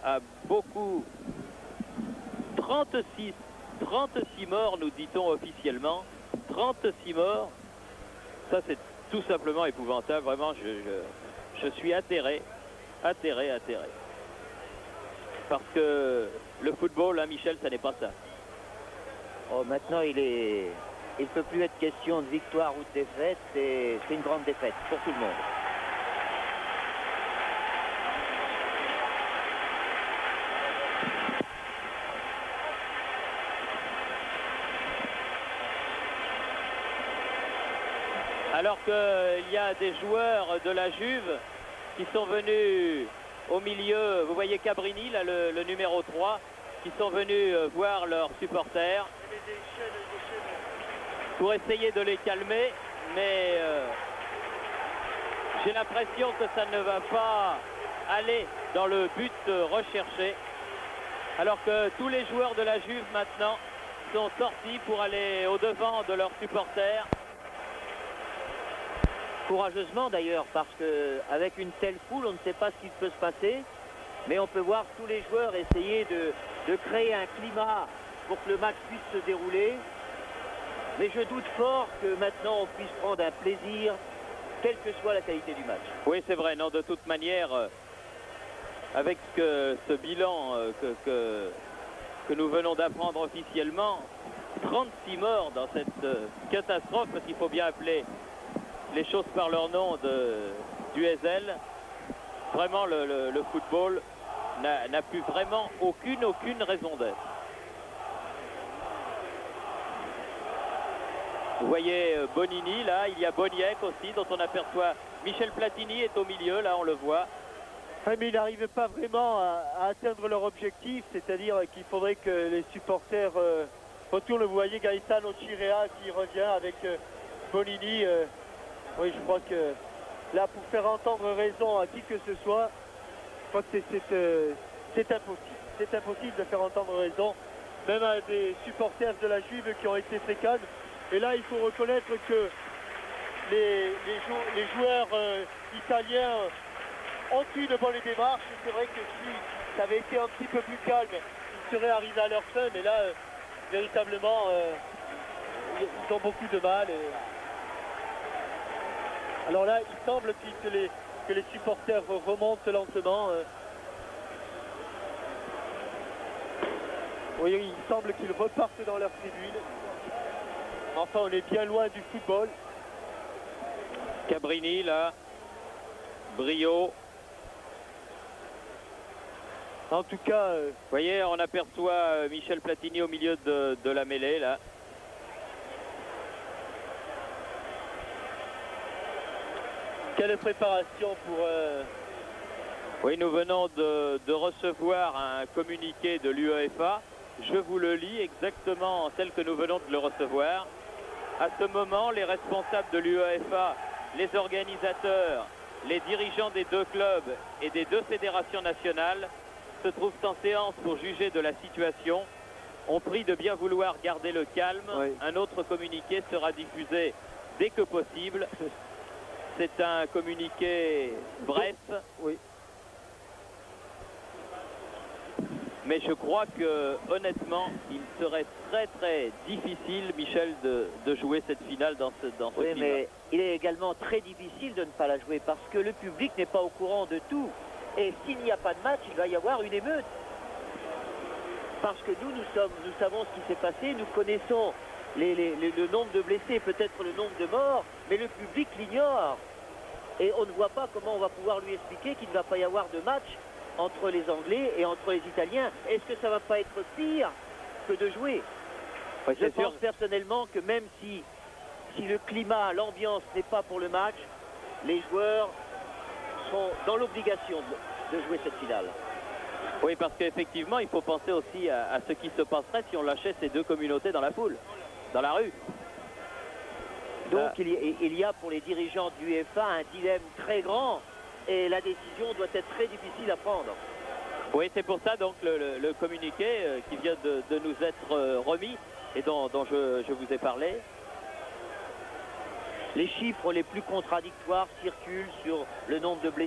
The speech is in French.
a beaucoup. 36 morts, nous dit-on officiellement. 36 morts. Ça, c'est tout simplement épouvantable. Vraiment, je suis atterré. Parce que le football, hein, Michel, ça n'est pas ça. Oh, maintenant, il ne peut plus être question de victoire ou de défaite. C'est une grande défaite pour tout le monde. Alors qu'il y a des joueurs de la Juve qui sont venus au milieu, vous voyez Cabrini, là, le numéro 3, qui sont venus voir leurs supporters pour essayer de les calmer, mais j'ai l'impression que ça ne va pas aller dans le but recherché, alors que tous les joueurs de la Juve maintenant sont sortis pour aller au-devant de leurs supporters. Courageusement d'ailleurs, parce qu'avec une telle foule, on ne sait pas ce qui peut se passer, mais on peut voir tous les joueurs essayer de créer un climat pour que le match puisse se dérouler. Mais je doute fort que maintenant on puisse prendre un plaisir, quelle que soit la qualité du match. Oui, c'est vrai, non, de toute manière, avec ce bilan que nous venons d'apprendre officiellement, 36 morts dans cette catastrophe, parce qu'il faut bien appeler les choses par leur nom du Heysel. Vraiment, le football n'a plus vraiment aucune raison d'être. Vous voyez Bonini, là, il y a Boniek aussi, dont on aperçoit Michel Platini est au milieu, là, on le voit. Mais ils n'arrivent pas vraiment à atteindre leur objectif, c'est-à-dire qu'il faudrait que les supporters retournent. Vous voyez Gaetano Chirea qui revient avec Bonini. Oui, je crois que là, pour faire entendre raison à qui que ce soit, je crois que c'est impossible. C'est impossible de faire entendre raison, même à des supporters de la Juve qui ont été très calmes. Et là, il faut reconnaître que les joueurs italiens ont eu de bonnes démarches. C'est vrai que si ça avait été un petit peu plus calme, ils seraient arrivés à leur fin. Mais là, véritablement, ils ont beaucoup de mal. Alors là, il semble que les supporters remontent lentement. Oui, il semble qu'ils repartent dans leur tribune. Enfin, on est bien loin du football. Cabrini, là. Brio. En tout cas... Vous voyez, on aperçoit Michel Platini au milieu de la mêlée, là. Quelle préparation pour... Oui, nous venons de recevoir un communiqué de l'UEFA. Je vous le lis exactement tel que nous venons de le recevoir. À ce moment, les responsables de l'UEFA, les organisateurs, les dirigeants des deux clubs et des deux fédérations nationales se trouvent en séance pour juger de la situation. On prie de bien vouloir garder le calme. Oui. Un autre communiqué sera diffusé dès que possible. C'est un communiqué bref. Oui. Mais je crois que, honnêtement, il serait très difficile, Michel, de jouer cette finale dans ce Oui, climat. mais il est également très difficile de ne pas la jouer parce que le public n'est pas au courant de tout. Et s'il n'y a pas de match, il va y avoir une émeute. Parce que nous savons ce qui s'est passé, nous connaissons le nombre de blessés, peut-être le nombre de morts, mais le public l'ignore. Et on ne voit pas comment on va pouvoir lui expliquer qu'il ne va pas y avoir de match entre les Anglais et entre les Italiens. Est-ce que ça va pas être pire que de jouer? Ouais, Je pense personnellement que même si le climat, l'ambiance n'est pas pour le match, les joueurs sont dans l'obligation de jouer cette finale. Oui, parce qu'effectivement, il faut penser aussi à ce qui se passerait si on lâchait ces deux communautés dans la foule, dans la rue. Donc il y a pour les dirigeants du UEFA un dilemme très grand et la décision doit être très difficile à prendre. Oui, c'est pour ça donc le communiqué qui vient de nous être remis et dont je vous ai parlé. Les chiffres les plus contradictoires circulent sur le nombre de blessés.